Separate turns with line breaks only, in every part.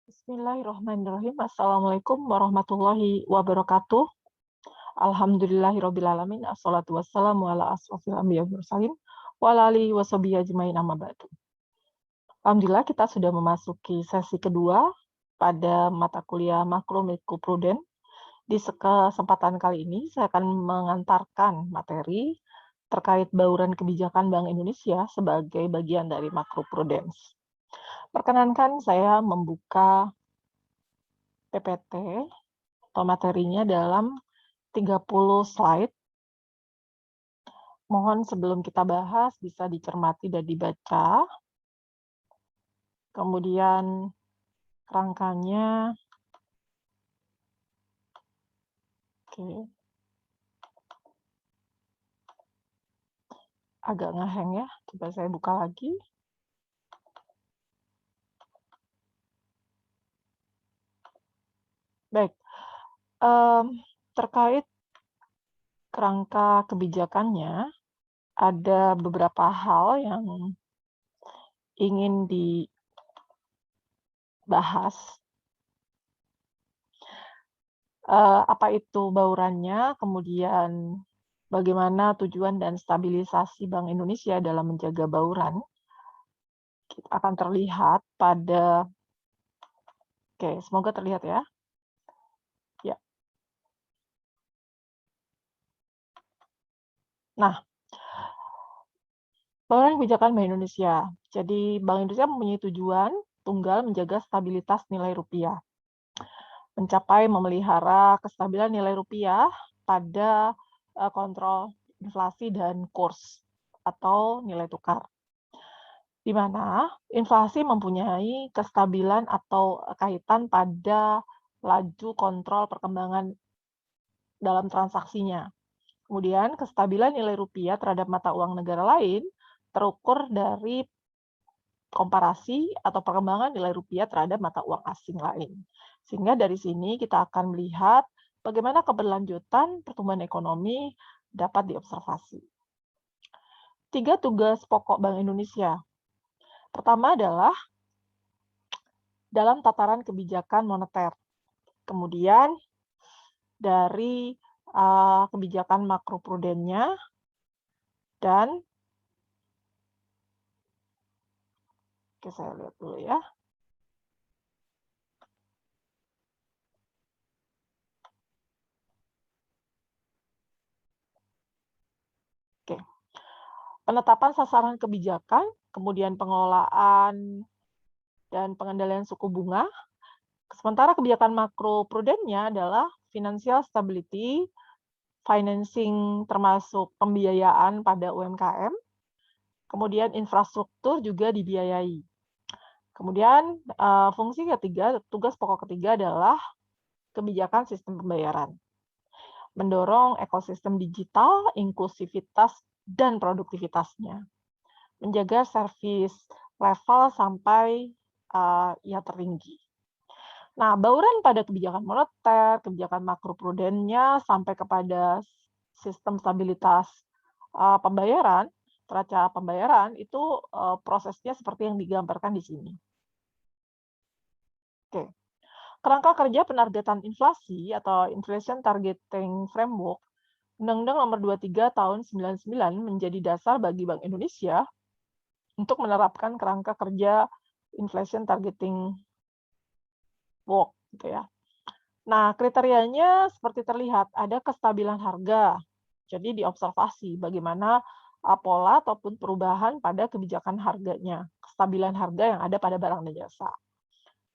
Bismillahirrahmanirrahim. Assalamualaikum warahmatullahi wabarakatuh. Alhamdulillahirrabbilalamin. Assalatu wassalamu ala asrofil anbiya wal mursalin wa ala alihi washabihi ajmain amma ba'du. Alhamdulillah kita sudah memasuki sesi kedua pada mata kuliah Makro Mikro Pruden. Di kesempatan kali ini saya akan mengantarkan materi terkait bauran kebijakan Bank Indonesia sebagai bagian dari Makro Prudence. Perkenankan saya membuka PPT atau materinya dalam 30 slide. Mohon sebelum kita bahas bisa dicermati dan dibaca. Kemudian kerangkanya. Oke. Agak ngeheng ya. Coba saya buka lagi. Baik. Terkait kerangka kebijakannya, ada beberapa hal yang ingin dibahas. Apa itu baurannya, kemudian bagaimana tujuan dan stabilisasi Bank Indonesia dalam menjaga bauran, akan terlihat pada, oke, semoga terlihat ya. Ya. Nah, bauran kebijakan Bank Indonesia. Jadi Bank Indonesia mempunyai tujuan tunggal menjaga stabilitas nilai rupiah, mencapai memelihara kestabilan nilai rupiah pada kontrol inflasi dan kurs atau nilai tukar, di mana inflasi mempunyai kestabilan atau kaitan pada laju kontrol perkembangan dalam transaksinya. Kemudian kestabilan nilai rupiah terhadap mata uang negara lain terukur dari komparasi atau perkembangan nilai rupiah terhadap mata uang asing lain. Sehingga dari sini kita akan melihat bagaimana keberlanjutan pertumbuhan ekonomi dapat diobservasi. 3 tugas pokok Bank Indonesia. Pertama adalah dalam tataran kebijakan moneter. Kemudian dari kebijakan makroprudennya dan oke, saya lihat dulu ya. Oke. Penetapan sasaran kebijakan, kemudian pengelolaan dan pengendalian suku bunga. Sementara kebijakan makroprudennya adalah financial stability, financing termasuk pembiayaan pada UMKM, kemudian infrastruktur juga dibiayai. Kemudian fungsi ketiga, tugas pokok ketiga adalah kebijakan sistem pembayaran. Mendorong ekosistem digital, inklusivitas, dan produktivitasnya. Menjaga service level sampai yang tertinggi. Nah, bauran pada kebijakan moneter, kebijakan makroprudennya, sampai kepada sistem stabilitas pembayaran, neraca pembayaran, itu prosesnya seperti yang digambarkan di sini. Oke. Kerangka kerja penargetan inflasi atau Inflation Targeting Framework, Undang-Undang Nomor 23 Tahun 99 menjadi dasar bagi Bank Indonesia untuk menerapkan kerangka kerja Inflation Targeting Work, gitu ya. Nah, kriterianya seperti terlihat, ada kestabilan harga. Jadi diobservasi bagaimana pola ataupun perubahan pada kebijakan harganya, kestabilan harga yang ada pada barang dan jasa.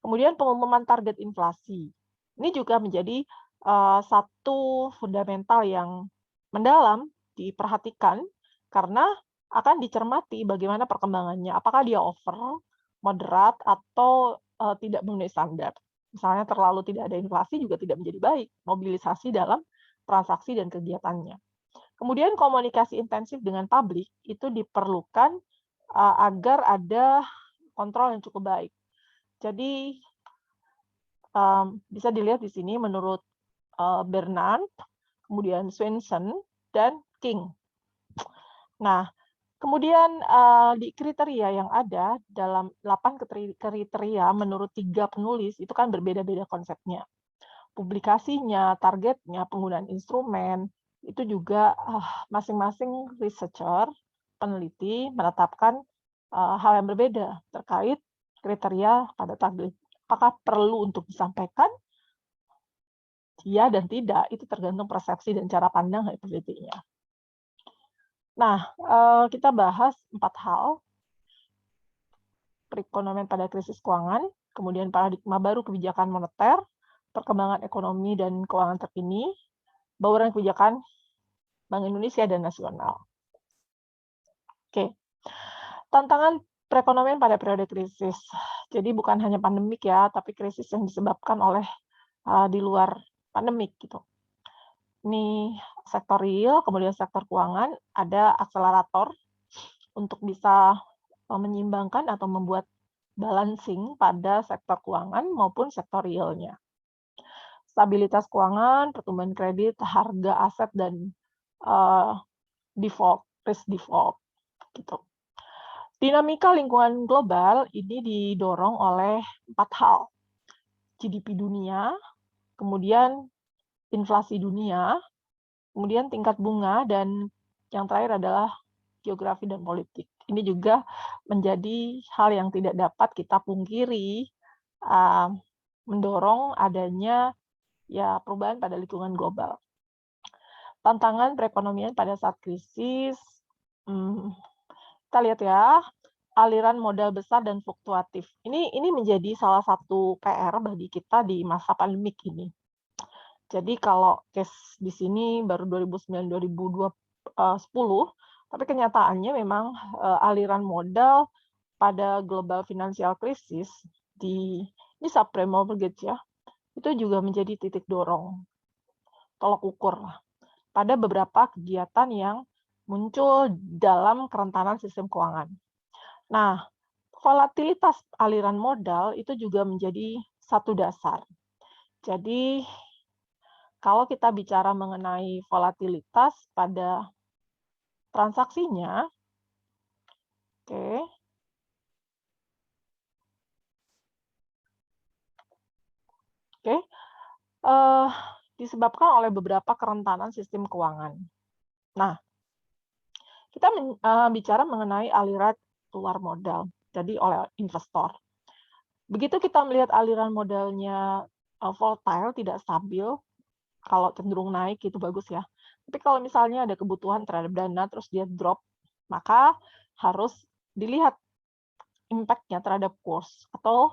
Kemudian pengumuman target inflasi. Ini juga menjadi satu fundamental yang mendalam diperhatikan karena akan dicermati bagaimana perkembangannya, apakah dia over, moderat, atau tidak memenuhi standar. Misalnya terlalu tidak ada inflasi juga tidak menjadi baik, mobilisasi dalam transaksi dan kegiatannya. Kemudian komunikasi intensif dengan publik itu diperlukan agar ada kontrol yang cukup baik. Jadi bisa dilihat di sini menurut Bernard, kemudian Swenson, dan King. Nah, Kemudian di kriteria yang ada dalam 8 kriteria menurut 3 penulis itu kan berbeda-beda konsepnya. Publikasinya, targetnya, penggunaan instrumen, itu juga masing-masing researcher, peneliti menetapkan hal yang berbeda terkait kriteria pada target. Apakah perlu untuk disampaikan? Iya dan tidak, itu tergantung persepsi dan cara pandang dari penelitinya. Nah, kita bahas 4 hal. Perekonomian pada krisis keuangan, kemudian paradigma baru kebijakan moneter, perkembangan ekonomi dan keuangan terkini, bauran kebijakan Bank Indonesia dan nasional. Oke. Tantangan perekonomian pada periode krisis. Jadi bukan hanya pandemik ya, tapi krisis yang disebabkan oleh di luar pandemik gitu. Ini sektor real, kemudian sektor keuangan, ada akselerator untuk bisa menyeimbangkan atau membuat balancing pada sektor keuangan maupun sektor realnya. Stabilitas keuangan, pertumbuhan kredit, harga aset, dan risk default. Gitu. Dinamika lingkungan global ini didorong oleh 4 hal. GDP dunia, kemudian inflasi dunia, kemudian tingkat bunga, dan yang terakhir adalah geografi dan politik. Ini juga menjadi hal yang tidak dapat kita pungkiri, mendorong adanya perubahan pada lingkungan global. Tantangan perekonomian pada saat krisis, kita lihat ya, aliran modal besar dan fluktuatif. Ini menjadi salah satu PR bagi kita di masa pandemik ini. Jadi kalau case di sini baru 2009-2010, tapi kenyataannya memang aliran modal pada global financial crisis ini subprime mortgage ya, itu juga menjadi titik dorong, tolok ukur lah, pada beberapa kegiatan yang muncul dalam kerentanan sistem keuangan. Nah, volatilitas aliran modal itu juga menjadi satu dasar. Jadi, kalau kita bicara mengenai volatilitas pada transaksinya, disebabkan oleh beberapa kerentanan sistem keuangan. Nah, kita bicara mengenai aliran keluar modal, jadi oleh investor. Begitu kita melihat aliran modalnya volatile, tidak stabil, kalau cenderung naik itu bagus ya. Tapi kalau misalnya ada kebutuhan terhadap dana terus dia drop, maka harus dilihat impact-nya terhadap kurs atau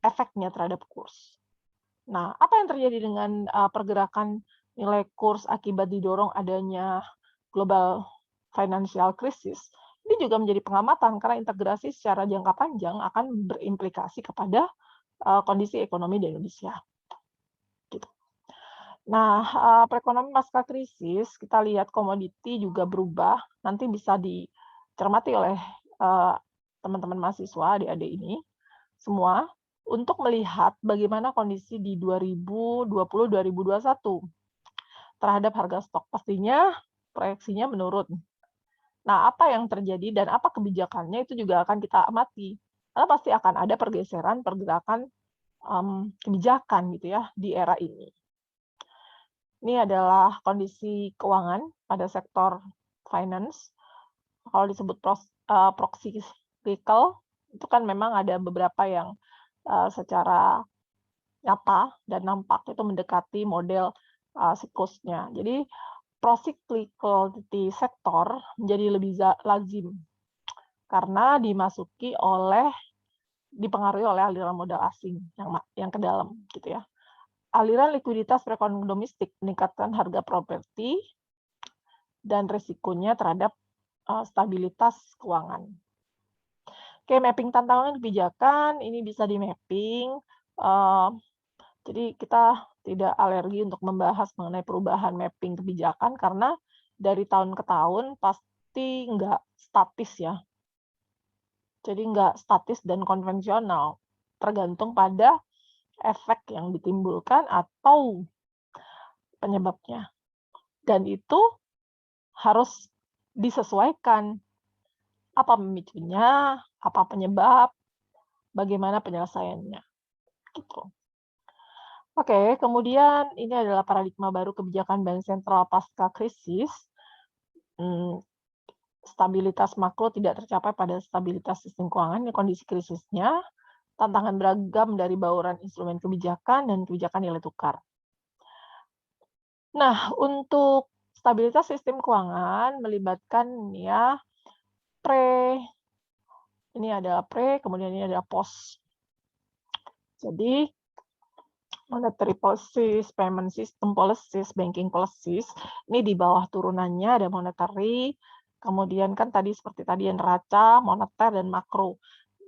efeknya terhadap kurs. Nah, apa yang terjadi dengan pergerakan nilai kurs akibat didorong adanya global financial crisis? Ini juga menjadi pengamatan karena integrasi secara jangka panjang akan berimplikasi kepada kondisi ekonomi di Indonesia. Gitu. Nah, perekonomian pasca krisis, kita lihat komoditi juga berubah, nanti bisa dicermati oleh teman-teman mahasiswa, adik-adik ini, semua, untuk melihat bagaimana kondisi di 2020-2021 terhadap harga stok. Pastinya proyeksinya menurun. Nah, apa yang terjadi dan apa kebijakannya itu juga akan kita amati. Karena pasti akan ada pergeseran, pergerakan kebijakan gitu ya di era ini. Ini adalah kondisi keuangan pada sektor finance. Kalau disebut procyclical, itu kan memang ada beberapa yang secara nyata dan nampak itu mendekati model siklusnya. Jadi procyclicality sektor menjadi lebih lazim karena dipengaruhi oleh aliran modal asing yang ke dalam gitu ya. Aliran likuiditas perekonomian domestik meningkatkan harga properti dan risikonya terhadap stabilitas keuangan. Oke, mapping tantangan kebijakan ini bisa di-mapping. Jadi kita tidak alergi untuk membahas mengenai perubahan mapping kebijakan karena dari tahun ke tahun pasti nggak statis ya. Jadi nggak statis dan konvensional, tergantung pada efek yang ditimbulkan atau penyebabnya. Dan itu harus disesuaikan Apa pemicunya, apa penyebab, bagaimana penyelesaiannya, gitu. Oke, kemudian ini adalah paradigma baru kebijakan bank sentral pasca krisis. Stabilitas makro tidak tercapai pada stabilitas sistem keuangan, kondisi krisisnya, tantangan beragam dari bauran instrumen kebijakan dan kebijakan nilai tukar. Nah, untuk stabilitas sistem keuangan melibatkan ya ini adalah kemudian ini adalah post. Jadi monetary policies, payment system policies, banking policies, ini di bawah turunannya ada monetary, kemudian kan tadi seperti tadi yang neraca, moneter, dan makro.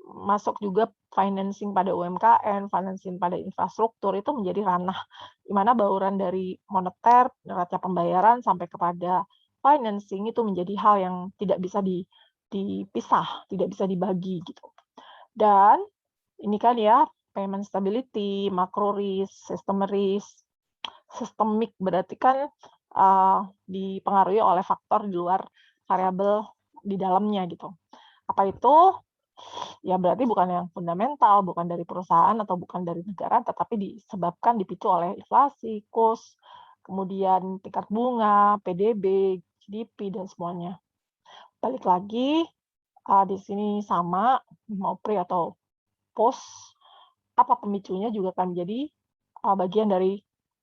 Masuk juga financing pada UMKM, financing pada infrastruktur, itu menjadi ranah di mana bauran dari moneter, neraca pembayaran, sampai kepada financing itu menjadi hal yang tidak bisa dipisah, tidak bisa dibagi gitu. Dan ini kan ya, payment stability, macro risk, systemic berarti kan dipengaruhi oleh faktor di luar variabel di dalamnya gitu. Apa itu? Ya berarti bukan yang fundamental, bukan dari perusahaan atau bukan dari negara, tetapi disebabkan dipicu oleh inflasi, kurs, kemudian tingkat bunga, PDB, GDP, dan semuanya. Balik lagi, di sini sama, mau pre atau post, apa pemicunya juga akan menjadi bagian dari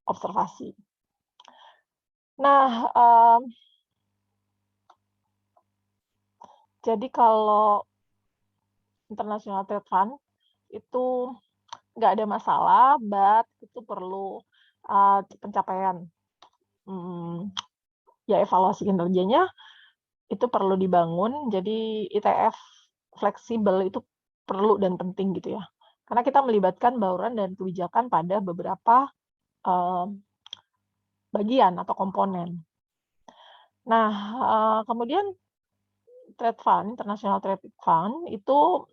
observasi. Nah, jadi kalau International Trade Fund itu nggak ada masalah, but itu perlu pencapaian. Ya evaluasi kinerjanya itu perlu dibangun, jadi ITF fleksibel itu perlu dan penting gitu ya. Karena kita melibatkan bauran dan kebijakan pada beberapa bagian atau komponen. Nah, kemudian Trade Fund, International Trade Fund itu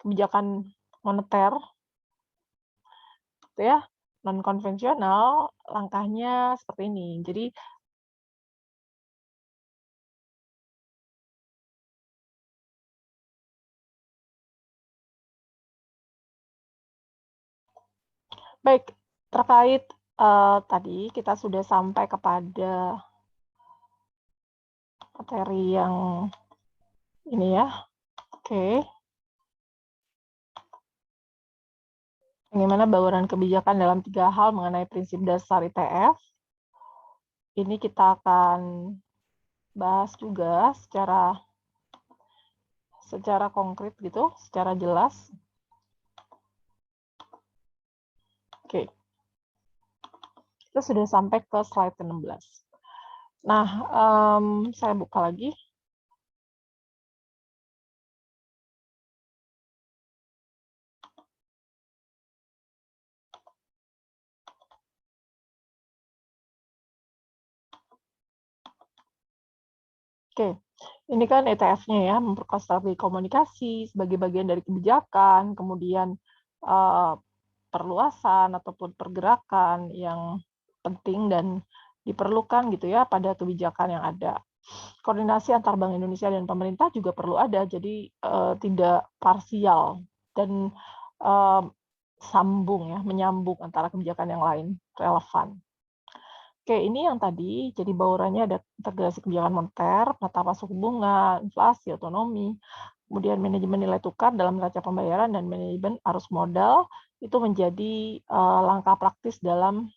kebijakan moneter, gitu ya, non konvensional, langkahnya seperti ini. Jadi baik, terkait tadi kita sudah sampai kepada materi yang ini ya. Oke. Bagaimana bauran kebijakan dalam 3 hal mengenai prinsip dasar ITF. Ini kita akan bahas juga secara konkret gitu, secara jelas. Oke. Kita sudah sampai ke slide ke-16. Nah, saya buka lagi. Oke, ini kan ETF-nya ya, memperkuat strategi komunikasi sebagai bagian dari kebijakan, kemudian perluasan ataupun pergerakan yang penting dan diperlukan gitu ya pada kebijakan yang ada. Koordinasi antar Bank Indonesia dan pemerintah juga perlu ada, jadi tidak parsial dan menyambung antara kebijakan yang lain relevan. Oke, ini yang tadi, jadi baurannya ada integrasi kebijakan moneter, penetapan suku bunga, inflasi, otonomi, kemudian manajemen nilai tukar dalam neraca pembayaran dan manajemen arus modal, itu menjadi langkah praktis dalam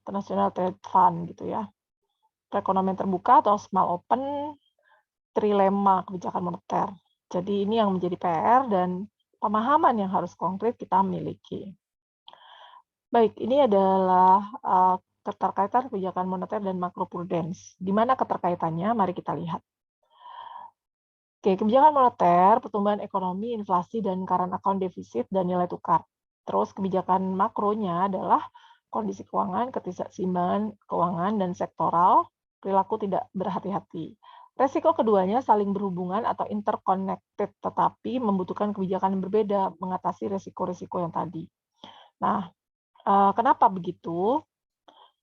International Trade Fund gitu ya. Perekonomian terbuka atau small open, trilema kebijakan moneter. Jadi ini yang menjadi PR dan pemahaman yang harus konkret kita miliki. Baik, ini adalah keterkaitan kebijakan moneter dan makroprudence. Di mana keterkaitannya? Mari kita lihat. Oke, kebijakan moneter, pertumbuhan ekonomi, inflasi, dan current account defisit dan nilai tukar. Terus kebijakan makronya adalah kondisi keuangan, ketidakseimbangan keuangan, dan sektoral, perilaku tidak berhati-hati. Resiko keduanya saling berhubungan atau interconnected, tetapi membutuhkan kebijakan yang berbeda mengatasi resiko-resiko yang tadi. Nah, kenapa begitu?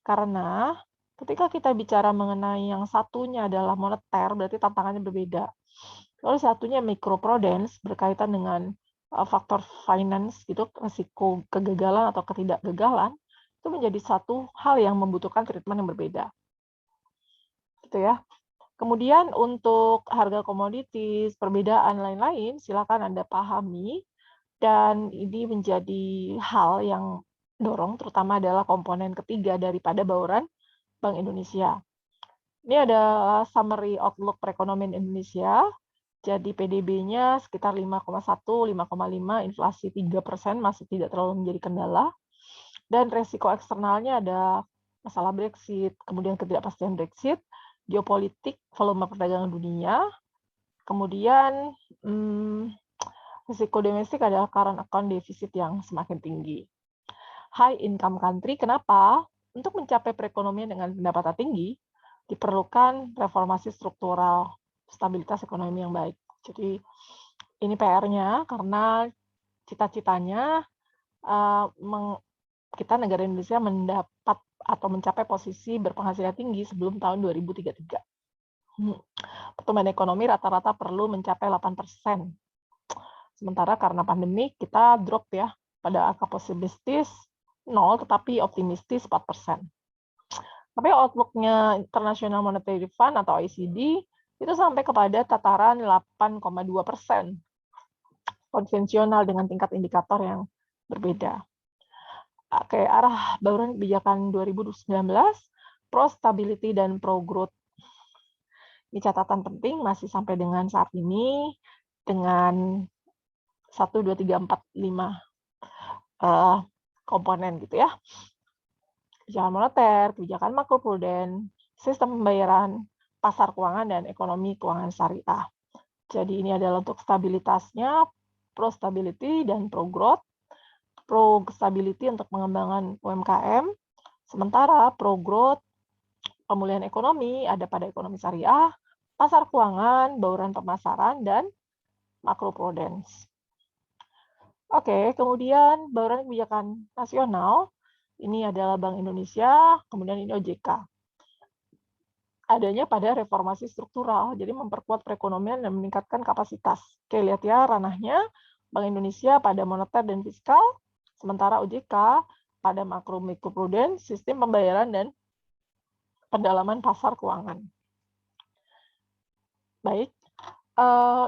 Karena ketika kita bicara mengenai yang satunya adalah moneter, berarti tantangannya berbeda. Lalu satunya microprudence berkaitan dengan faktor finance gitu, risiko kegagalan atau ketidakgagalan itu menjadi satu hal yang membutuhkan treatment yang berbeda. Gitu ya. Kemudian untuk harga komoditis, perbedaan lain-lain silakan Anda pahami dan ini menjadi hal yang dorong terutama adalah komponen ketiga daripada bauran Bank Indonesia. Ini ada summary outlook perekonomian Indonesia. Jadi PDB-nya sekitar 5,1, 5,5, inflasi 3% masih tidak terlalu menjadi kendala. Dan resiko eksternalnya ada masalah Brexit, kemudian ketidakpastian Brexit, geopolitik, volume perdagangan dunia, kemudian risiko domestik adalah current account defisit yang semakin tinggi. High income country, kenapa? Untuk mencapai perekonomian dengan pendapatan tinggi, diperlukan reformasi struktural, stabilitas ekonomi yang baik. Jadi ini PR-nya karena cita-citanya kita negara Indonesia mendapat atau mencapai posisi berpenghasilan tinggi sebelum tahun 2033. Pertumbuhan ekonomi rata-rata perlu mencapai 8%. Sementara karena pandemi kita drop ya pada angka pesimistis 0 tetapi optimistis 4%. Tapi outlook-nya International Monetary Fund atau OECD itu sampai kepada tataran 8,2%. Konvensional dengan tingkat indikator yang berbeda. Oke, arah bauran kebijakan 2019, pro stability dan pro growth. Ini catatan penting masih sampai dengan saat ini dengan 1, 2, 3, 4, 5 komponen gitu ya. Kebijakan moneter, kebijakan makropruden, sistem pembayaran, pasar keuangan, dan ekonomi keuangan syariah. Jadi ini adalah untuk stabilitasnya, pro stability dan pro growth. Pro stability untuk pengembangan UMKM, sementara pro growth pemulihan ekonomi ada pada ekonomi syariah, pasar keuangan, bauran pemasaran, dan makroprudence. Oke, kemudian bauran kebijakan nasional, ini adalah Bank Indonesia, kemudian ini OJK. Adanya pada reformasi struktural, jadi memperkuat perekonomian dan meningkatkan kapasitas. Oke, lihat ya ranahnya, Bank Indonesia pada moneter dan fiskal, sementara OJK pada makro mikroprudence, sistem pembayaran, dan pendalaman pasar keuangan. Baik,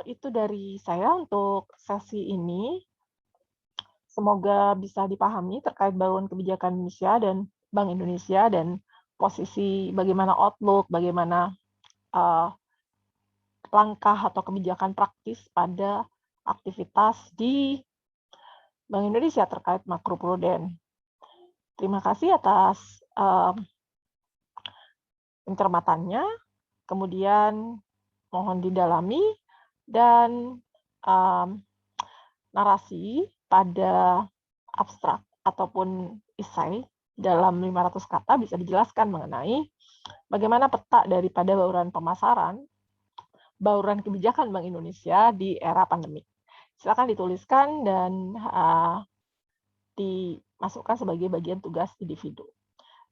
itu dari saya untuk sesi ini. Semoga bisa dipahami terkait bauran kebijakan Indonesia dan Bank Indonesia dan posisi bagaimana outlook, bagaimana langkah atau kebijakan praktis pada aktivitas di Bank Indonesia terkait makropruden. Terima kasih atas pencermatannya, kemudian mohon didalami, dan narasi pada abstrak ataupun esai dalam 500 kata bisa dijelaskan mengenai bagaimana peta daripada bauran pemasaran, bauran kebijakan Bank Indonesia di era pandemi. Silakan dituliskan dan dimasukkan sebagai bagian tugas individu.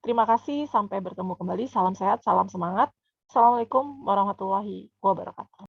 Terima kasih, sampai bertemu kembali. Salam sehat, salam semangat. Assalamualaikum warahmatullahi wabarakatuh.